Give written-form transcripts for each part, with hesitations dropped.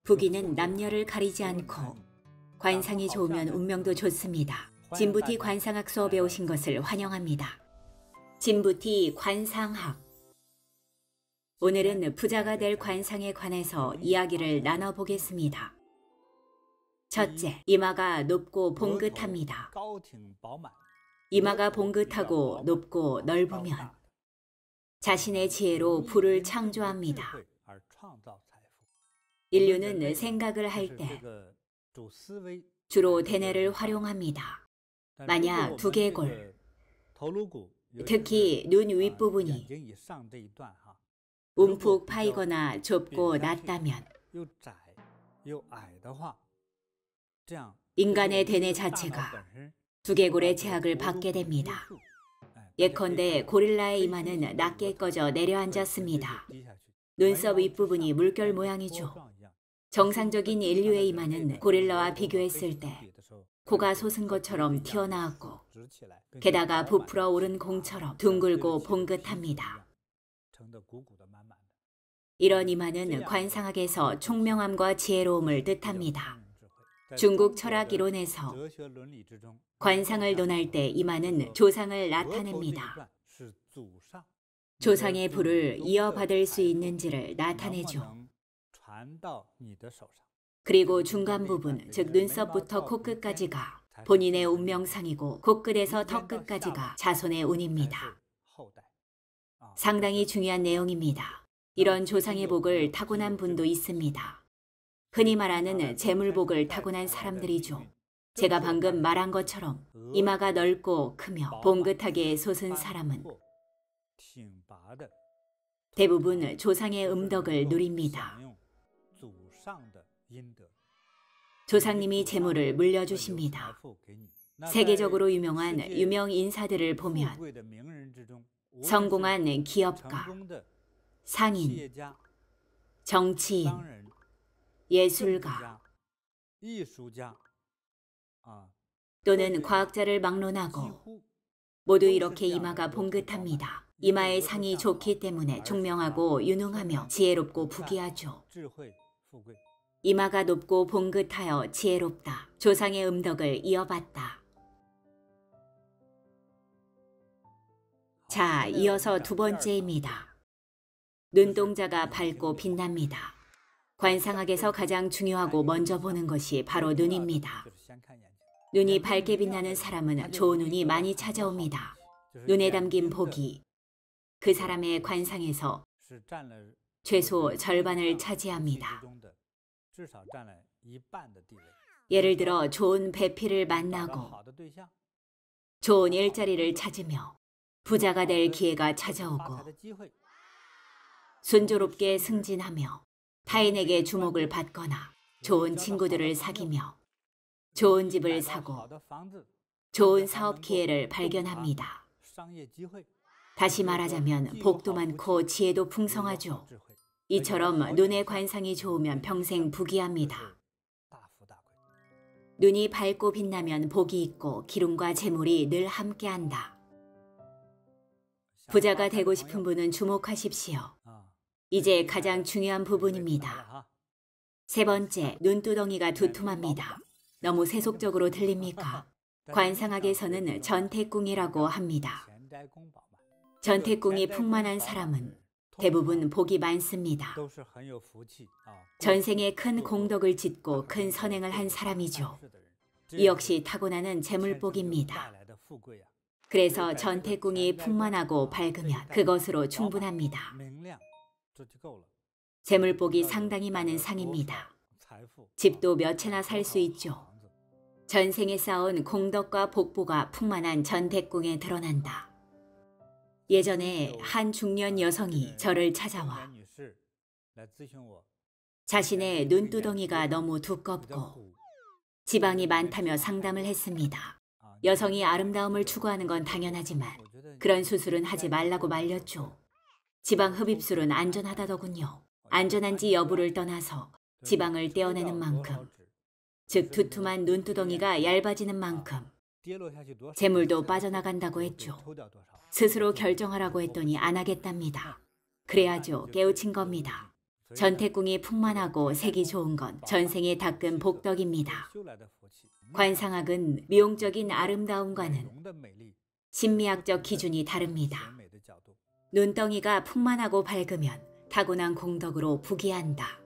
부귀는 남녀를 가리지 않고 관상이 좋으면 운명도 좋습니다. 진부티 관상학 수업에 오신 것을 환영합니다. 진부티 관상학. 오늘은 부자가 될 관상에 관해서 이야기를 나눠보겠습니다. 첫째, 이마가 높고 봉긋합니다. 이마가 봉긋하고 높고 넓으면 자신의 지혜로 부를 창조합니다. 인류는 생각을 할 때 주로 대뇌를 활용합니다. 만약 두개골, 특히 눈 윗부분이 움푹 파이거나 좁고 낮다면 인간의 대뇌 자체가 두개골의 제약을 받게 됩니다. 예컨대 고릴라의 이마는 낮게 꺼져 내려앉았습니다. 눈썹 윗부분이 물결 모양이죠. 정상적인 인류의 이마는 고릴라와 비교했을 때 코가 솟은 것처럼 튀어나왔고 게다가 부풀어 오른 공처럼 둥글고 봉긋합니다. 이런 이마는 관상학에서 총명함과 지혜로움을 뜻합니다. 중국 철학 이론에서 관상을 논할 때 이마는 조상을 나타냅니다. 조상의 부를 이어받을 수 있는지를 나타내죠. 그리고 중간 부분, 즉 눈썹부터 코끝까지가 본인의 운명상이고 코끝에서 턱끝까지가 자손의 운입니다. 상당히 중요한 내용입니다. 이런 조상의 복을 타고난 분도 있습니다. 흔히 말하는 재물복을 타고난 사람들이죠. 제가 방금 말한 것처럼 이마가 넓고 크며 봉긋하게 솟은 사람은 대부분 조상의 음덕을 누립니다. 조상님이 재물을 물려주십니다. 세계적으로 유명한 유명 인사들을 보면 성공한 기업가, 상인, 정치인, 예술가 또는 과학자를 막론하고 모두 이렇게 이마가 봉긋합니다. 이마의 상이 좋기 때문에 총명하고 유능하며 지혜롭고 부귀하죠. 이마가 높고 봉긋하여 지혜롭다. 조상의 음덕을 이어받다. 자, 이어서 두 번째입니다. 눈동자가 밝고 빛납니다. 관상학에서 가장 중요하고 먼저 보는 것이 바로 눈입니다. 눈이 밝게 빛나는 사람은 좋은 운이 많이 찾아옵니다. 눈에 담긴 복이 그 사람의 관상에서 최소 절반을 차지합니다. 예를 들어 좋은 배필을 만나고 좋은 일자리를 찾으며 부자가 될 기회가 찾아오고 순조롭게 승진하며 타인에게 주목을 받거나 좋은 친구들을 사귀며 좋은 집을 사고 좋은 사업 기회를 발견합니다. 다시 말하자면 복도 많고 지혜도 풍성하죠. 이처럼 눈의 관상이 좋으면 평생 부귀합니다. 눈이 밝고 빛나면 복이 있고 기름과 재물이 늘 함께한다. 부자가 되고 싶은 분은 주목하십시오. 이제 가장 중요한 부분입니다. 세 번째, 눈두덩이가 두툼합니다. 너무 세속적으로 들립니까? 관상학에서는 전태궁이라고 합니다. 전태궁이 풍만한 사람은 대부분 복이 많습니다. 전생에 큰 공덕을 짓고 큰 선행을 한 사람이죠. 이 역시 타고나는 재물복입니다. 그래서 전태궁이 풍만하고 밝으면 그것으로 충분합니다. 재물복이 상당히 많은 상입니다. 집도 몇 채나 살 수 있죠. 전생에 쌓은 공덕과 복보가 풍만한 전태궁에 드러난다. 예전에 한 중년 여성이 저를 찾아와 자신의 눈두덩이가 너무 두껍고 지방이 많다며 상담을 했습니다. 여성이 아름다움을 추구하는 건 당연하지만 그런 수술은 하지 말라고 말렸죠. 지방 흡입술은 안전하다더군요. 안전한지 여부를 떠나서 지방을 떼어내는 만큼, 즉 두툼한 눈두덩이가 얇아지는 만큼 재물도 빠져나간다고 했죠. 스스로 결정하라고 했더니 안 하겠답니다. 그래야죠. 깨우친 겁니다. 전태궁이 풍만하고 색이 좋은 건 전생에 닦은 복덕입니다. 관상학은 미용적인 아름다움과는 심미학적 기준이 다릅니다. 눈덩이가 풍만하고 밝으면 타고난 공덕으로 부귀한다.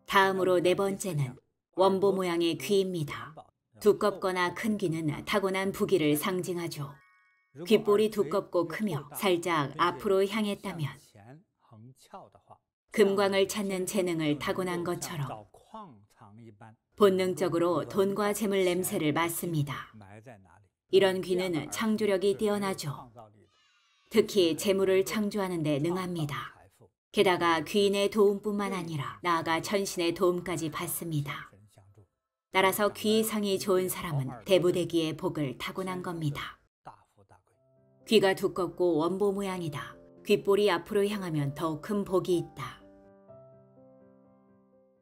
다음으로 네 번째는 원보 모양의 귀입니다. 두껍거나 큰 귀는 타고난 부귀를 상징하죠. 귓볼이 두껍고 크며 살짝 앞으로 향했다면 금광을 찾는 재능을 타고난 것처럼 본능적으로 돈과 재물 냄새를 맡습니다. 이런 귀는 창조력이 뛰어나죠. 특히 재물을 창조하는 데 능합니다. 게다가 귀인의 도움뿐만 아니라 나아가 천신의 도움까지 받습니다. 따라서 귀상이 좋은 사람은 대부대기의 복을 타고난 겁니다. 귀가 두껍고 원보 모양이다. 귓볼이 앞으로 향하면 더욱 큰 복이 있다.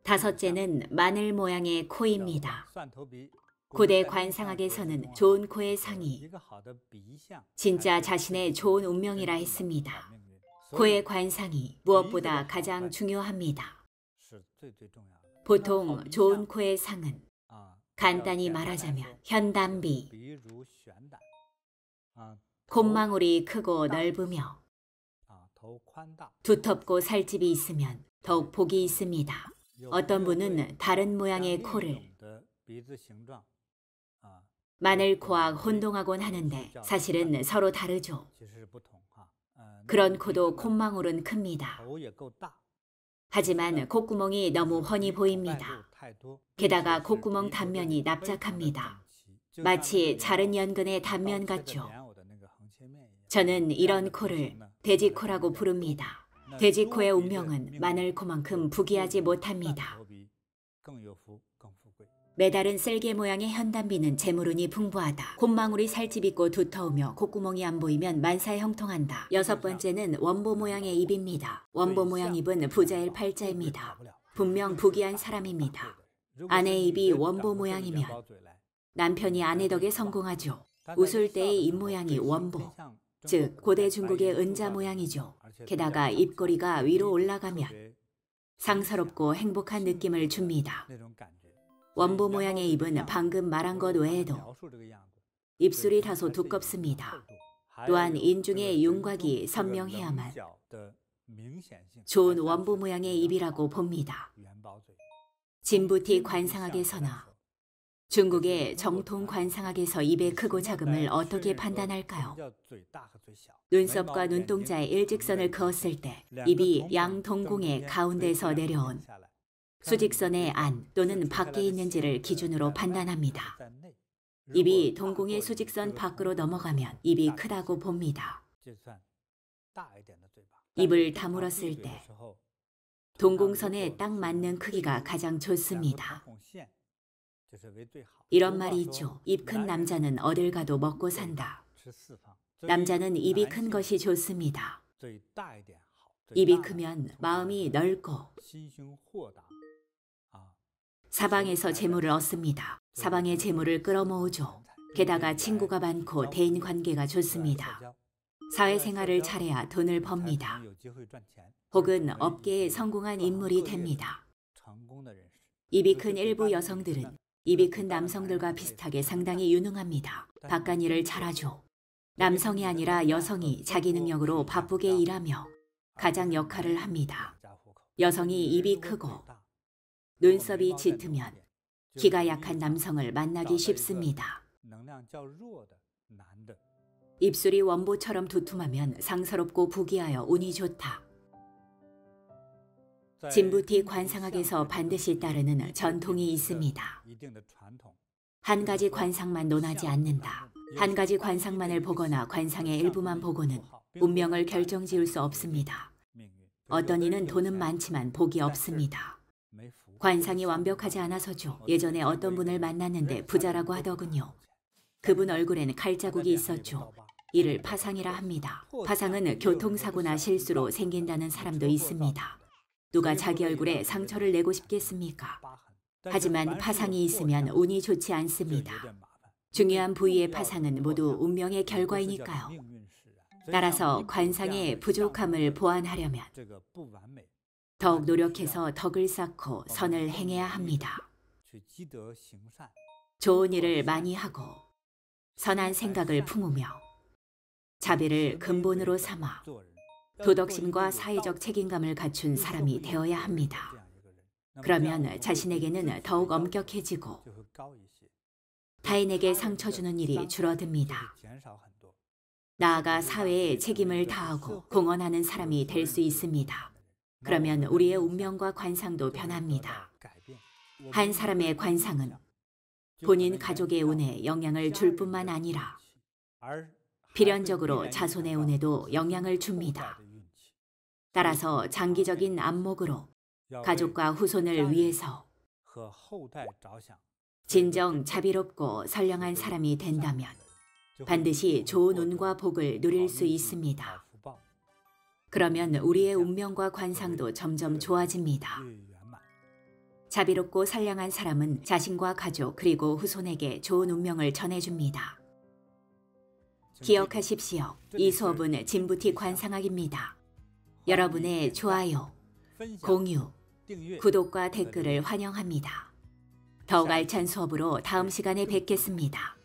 다섯째는 마늘 모양의 코입니다. 고대 관상학에서는 좋은 코의 상이 진짜 자신의 좋은 운명이라 했습니다. 코의 관상이 무엇보다 가장 중요합니다. 보통 좋은 코의 상은 간단히 말하자면 현담비, 콧망울이 크고 넓으며 두텁고 살집이 있으면 더욱 복이 있습니다. 어떤 분은 다른 모양의 코를 마늘코와 혼동하곤 하는데 사실은 서로 다르죠. 그런 코도 콧망울은 큽니다. 하지만 콧구멍이 너무 훤히 보입니다. 게다가 콧구멍 단면이 납작합니다. 마치 자른 연근의 단면 같죠. 저는 이런 코를 돼지코라고 부릅니다. 돼지코의 운명은 마늘코만큼 부귀하지 못합니다. 메다른 셀개 모양의 현담비는 재물운이 풍부하다. 콧망울이 살집 있고 두터우며 콧구멍이 안 보이면 만사에 형통한다. 여섯 번째는 원보 모양의 입입니다. 원보 모양 입은 부자일 팔자입니다. 분명 부귀한 사람입니다. 아내의 입이 원보 모양이면 남편이 아내 덕에 성공하죠. 웃을 때의 입 모양이 원보, 즉 고대 중국의 은자 모양이죠. 게다가 입꼬리가 위로 올라가면 상서롭고 행복한 느낌을 줍니다. 원보 모양의 입은 방금 말한 것 외에도 입술이 다소 두껍습니다. 또한 인중의 윤곽이 선명해야만 좋은 원보 모양의 입이라고 봅니다. 진부티 관상학에서나 중국의 정통 관상학에서 입의 크고 작음을 어떻게 판단할까요? 눈썹과 눈동자의 일직선을 그었을 때 입이 양동공의 가운데서 내려온 수직선의 안 또는 밖에 있는지를 기준으로 판단합니다. 입이 동공의 수직선 밖으로 넘어가면 입이 크다고 봅니다. 입을 다물었을 때 동공선에 딱 맞는 크기가 가장 좋습니다. 이런 말이 있죠. 입 큰 남자는 어딜 가도 먹고 산다. 남자는 입이 큰 것이 좋습니다. 입이 크면 마음이 넓고 사방에서 재물을 얻습니다. 사방의 재물을 끌어모으죠. 게다가 친구가 많고 대인관계가 좋습니다. 사회생활을 잘해야 돈을 법니다. 혹은 업계에 성공한 인물이 됩니다. 입이 큰 일부 여성들은 입이 큰 남성들과 비슷하게 상당히 유능합니다. 바깥일을 잘하죠. 남성이 아니라 여성이 자기 능력으로 바쁘게 일하며 가장 역할을 합니다. 여성이 입이 크고 눈썹이 짙으면 기가 약한 남성을 만나기 쉽습니다. 입술이 원보처럼 두툼하면 상서롭고 부귀하여 운이 좋다. 진부티 관상학에서 반드시 따르는 전통이 있습니다. 한 가지 관상만 논하지 않는다. 한 가지 관상만을 보거나 관상의 일부만 보고는 운명을 결정지을 수 없습니다. 어떤 이는 돈은 많지만 복이 없습니다. 관상이 완벽하지 않아서죠. 예전에 어떤 분을 만났는데 부자라고 하더군요. 그분 얼굴에는 칼자국이 있었죠. 이를 파상이라 합니다. 파상은 교통사고나 실수로 생긴다는 사람도 있습니다. 누가 자기 얼굴에 상처를 내고 싶겠습니까? 하지만 파상이 있으면 운이 좋지 않습니다. 중요한 부위의 파상은 모두 운명의 결과이니까요. 따라서 관상의 부족함을 보완하려면 더욱 노력해서 덕을 쌓고 선을 행해야 합니다. 좋은 일을 많이 하고 선한 생각을 품으며 자비를 근본으로 삼아 도덕심과 사회적 책임감을 갖춘 사람이 되어야 합니다. 그러면 자신에게는 더욱 엄격해지고 타인에게 상처 주는 일이 줄어듭니다. 나아가 사회에 책임을 다하고 공헌하는 사람이 될 수 있습니다. 그러면 우리의 운명과 관상도 변합니다. 한 사람의 관상은 본인 가족의 운에 영향을 줄 뿐만 아니라 필연적으로 자손의 운에도 영향을 줍니다. 따라서 장기적인 안목으로 가족과 후손을 위해서 진정 자비롭고 선량한 사람이 된다면 반드시 좋은 운과 복을 누릴 수 있습니다. 그러면 우리의 운명과 관상도 점점 좋아집니다. 자비롭고 선량한 사람은 자신과 가족 그리고 후손에게 좋은 운명을 전해줍니다. 기억하십시오. 이 수업은 진부티 관상학입니다. 여러분의 좋아요, 공유, 구독과 댓글을 환영합니다. 더욱 알찬 수업으로 다음 시간에 뵙겠습니다.